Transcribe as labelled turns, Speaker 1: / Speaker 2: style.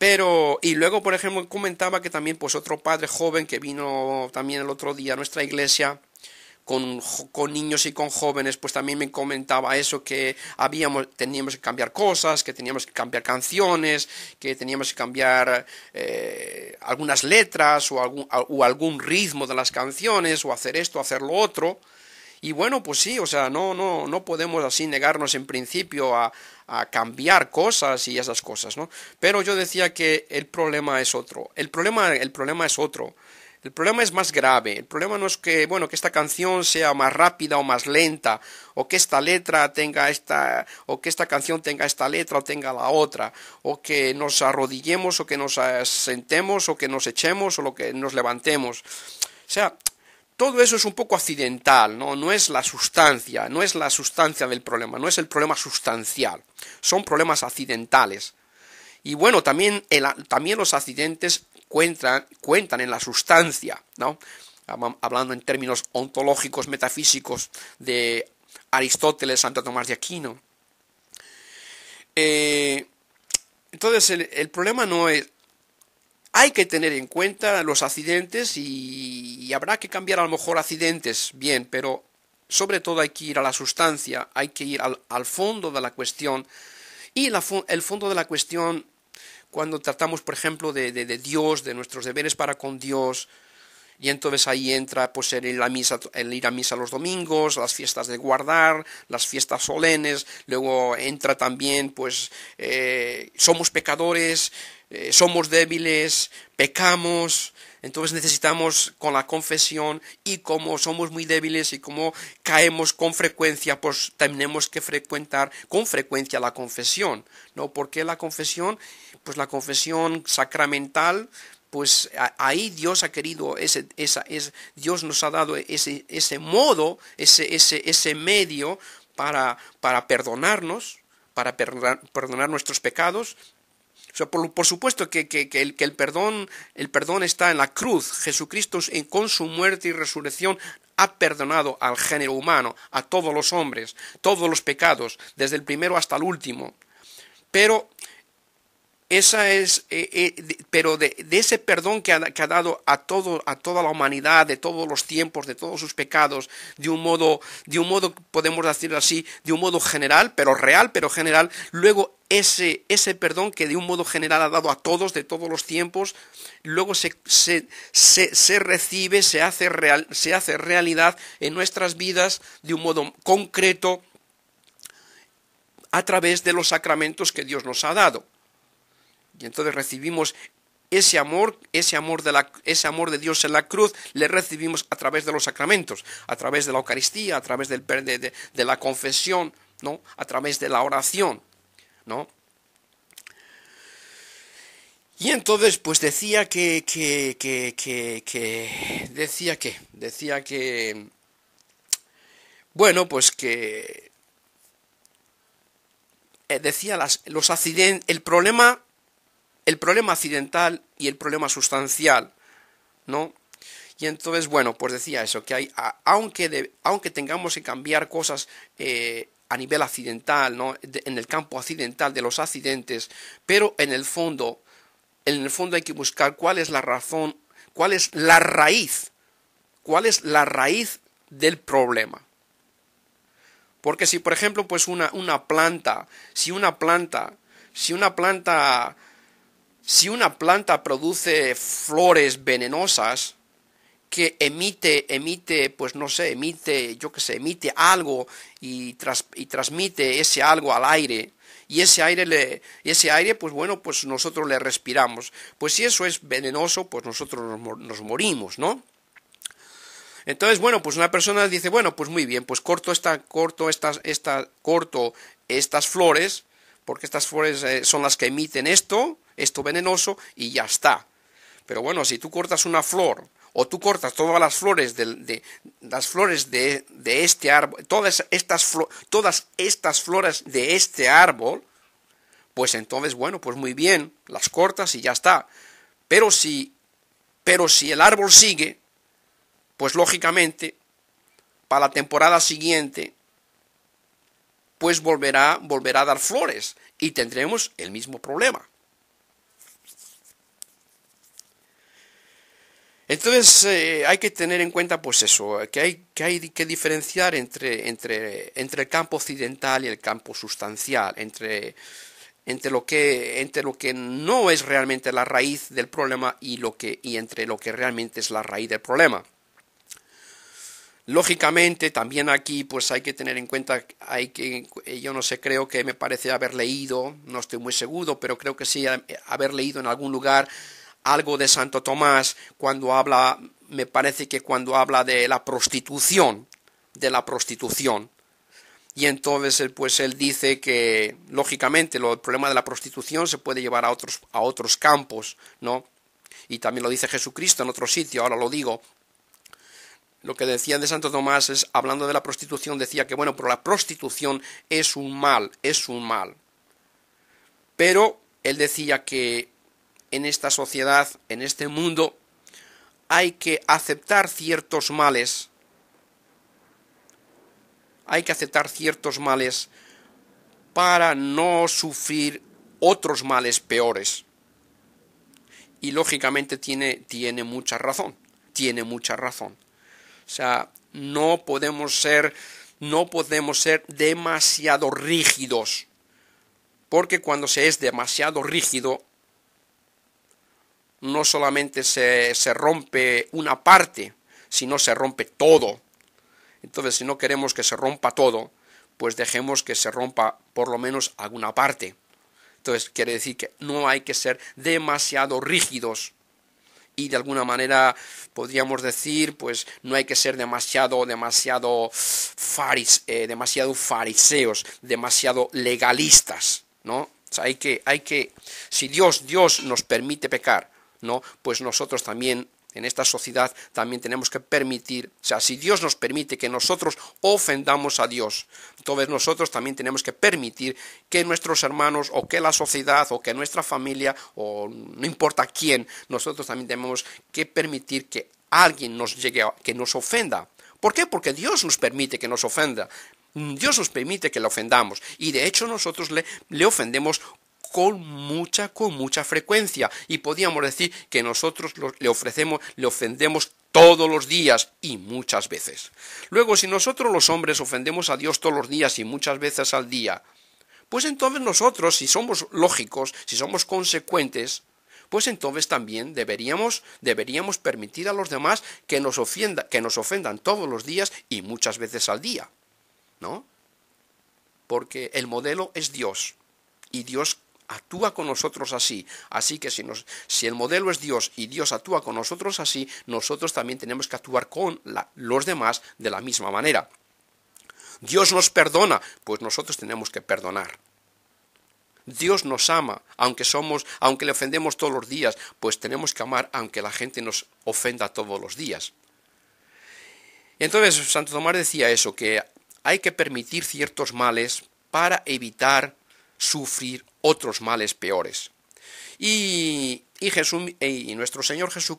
Speaker 1: Pero, y luego, por ejemplo, comentaba que también, pues otro padre joven que vino también el otro día a nuestra iglesia, con niños y con jóvenes, pues también me comentaba eso, que teníamos que cambiar cosas, que teníamos que cambiar canciones, que teníamos que cambiar algunas letras o algún ritmo de las canciones, o hacer esto, hacer lo otro. Y bueno, pues sí, o sea, no podemos así negarnos en principio a cambiar cosas y esas cosas, ¿no? Pero yo decía que el problema es otro. El problema es otro. El problema es más grave. El problema no es que, bueno, que esta canción sea más rápida o más lenta, o que esta letra tenga o que esta canción tenga esta letra o tenga la otra, o que nos arrodillemos o que nos sentemos o que nos echemos o lo que nos levantemos. O sea, todo eso es un poco accidental, ¿no? No es la sustancia, no es la sustancia del problema, no es el problema sustancial. Son problemas accidentales. Y bueno, también los accidentes cuentan en la sustancia, ¿no? Hablando en términos ontológicos, metafísicos de Aristóteles, Santo Tomás de Aquino. Entonces, el problema no es... Hay que tener en cuenta los accidentes y habrá que cambiar a lo mejor accidentes, bien, pero sobre todo hay que ir a la sustancia, hay que ir al fondo de la cuestión. Y el fondo de la cuestión, cuando tratamos, por ejemplo, de Dios, de nuestros deberes para con Dios, y entonces ahí entra pues el ir a misa los domingos, las fiestas de guardar, las fiestas solemnes, luego entra también pues somos pecadores, somos débiles, pecamos, entonces necesitamos con la confesión, y como somos muy débiles y como caemos con frecuencia, pues tenemos que frecuentar con frecuencia la confesión, ¿no? ¿Por qué la confesión? Pues la confesión sacramental, pues ahí Dios ha querido, Dios nos ha dado ese modo, ese medio para perdonarnos, para perdonar nuestros pecados. O sea, por supuesto que el perdón está en la cruz. Jesucristo con su muerte y resurrección ha perdonado al género humano, a todos los hombres, todos los pecados, desde el primero hasta el último. Pero pero de ese perdón que ha dado a toda la humanidad, de todos los tiempos, de todos sus pecados, de un modo, podemos decir así, de un modo general, pero real, pero general, luego ese perdón que de un modo general ha dado a todos, de todos los tiempos, luego se recibe, se hace realidad en nuestras vidas de un modo concreto a través de los sacramentos que Dios nos ha dado. Y entonces recibimos ese amor de Dios en la cruz, le recibimos a través de los sacramentos, a través de la Eucaristía, a través de la confesión, ¿no? A través de la oración, ¿no? Y entonces, pues decía que bueno, pues que decía los accidentes, el problema accidental y el problema sustancial, ¿no? Y entonces, bueno, pues decía eso, que aunque tengamos que cambiar cosas a nivel accidental, ¿no? En el campo accidental de los accidentes, pero en el fondo hay que buscar cuál es la razón, cuál es la raíz del problema. Porque si, por ejemplo, pues una planta produce flores venenosas que emite, pues no sé, emite algo y transmite ese algo al aire, y ese aire, pues bueno, pues nosotros le respiramos. Pues si eso es venenoso, pues nosotros nos morimos, ¿no? Entonces, bueno, pues una persona dice, bueno, pues muy bien, pues corto estas flores, porque estas flores son las que emiten esto venenoso, y ya está. Pero bueno, si tú cortas una flor, o tú cortas todas las flores de este árbol, todas estas flores de este árbol, pues entonces, bueno, pues muy bien, las cortas y ya está. Pero si el árbol sigue, pues lógicamente, para la temporada siguiente, pues volverá a dar flores, y tendremos el mismo problema. Entonces hay que tener en cuenta pues eso, que hay que diferenciar entre el campo occidental y el campo sustancial, entre lo que no es realmente la raíz del problema y entre lo que realmente es la raíz del problema. Lógicamente, también aquí pues hay que tener en cuenta, yo no sé, creo que me parece haber leído, no estoy muy seguro, pero creo que sí haber leído en algún lugar algo de Santo Tomás cuando habla, me parece que cuando habla de la prostitución, y entonces él dice que lógicamente el problema de la prostitución se puede llevar a otros campos, ¿no? Y también lo dice Jesucristo en otro sitio, ahora lo digo. Lo que decía de Santo Tomás es, hablando de la prostitución, decía que bueno, pero la prostitución es un mal, es un mal. Pero él decía que en esta sociedad, en este mundo, hay que aceptar ciertos males, para no sufrir otros males peores. Y lógicamente tiene mucha razón, tiene mucha razón. O sea, no podemos ser demasiado rígidos, porque cuando se es demasiado rígido, no solamente se rompe una parte, sino se rompe todo. Entonces, si no queremos que se rompa todo, pues dejemos que se rompa por lo menos alguna parte. Entonces, quiere decir que no hay que ser demasiado rígidos. Y de alguna manera podríamos decir, pues no hay que ser demasiado fariseos, demasiado legalistas, ¿no? O sea, si Dios nos permite pecar, ¿no? Pues nosotros también, en esta sociedad, también tenemos que permitir, o sea, si Dios nos permite que nosotros ofendamos a Dios, entonces nosotros también tenemos que permitir que nuestros hermanos, o que la sociedad, o que nuestra familia, o no importa quién, nosotros también tenemos que permitir que alguien que nos ofenda. ¿Por qué? Porque Dios nos permite que nos ofenda. Dios nos permite que le ofendamos. Y de hecho nosotros le ofendemos con mucha frecuencia, y podríamos decir que nosotros le ofendemos todos los días y muchas veces. Luego, si nosotros los hombres ofendemos a Dios todos los días y muchas veces al día, pues entonces nosotros, si somos lógicos, si somos consecuentes, pues entonces también deberíamos permitir a los demás que nos ofendan todos los días y muchas veces al día, ¿no? Porque el modelo es Dios, y Dios actúa con nosotros así. Así que si el modelo es Dios y Dios actúa con nosotros así, nosotros también tenemos que actuar con los demás de la misma manera. Dios nos perdona, pues nosotros tenemos que perdonar. Dios nos ama, aunque le ofendemos todos los días, pues tenemos que amar aunque la gente nos ofenda todos los días. Entonces Santo Tomás decía eso, que hay que permitir ciertos males para evitar sufrir otros males peores. Y nuestro Señor Jesucristo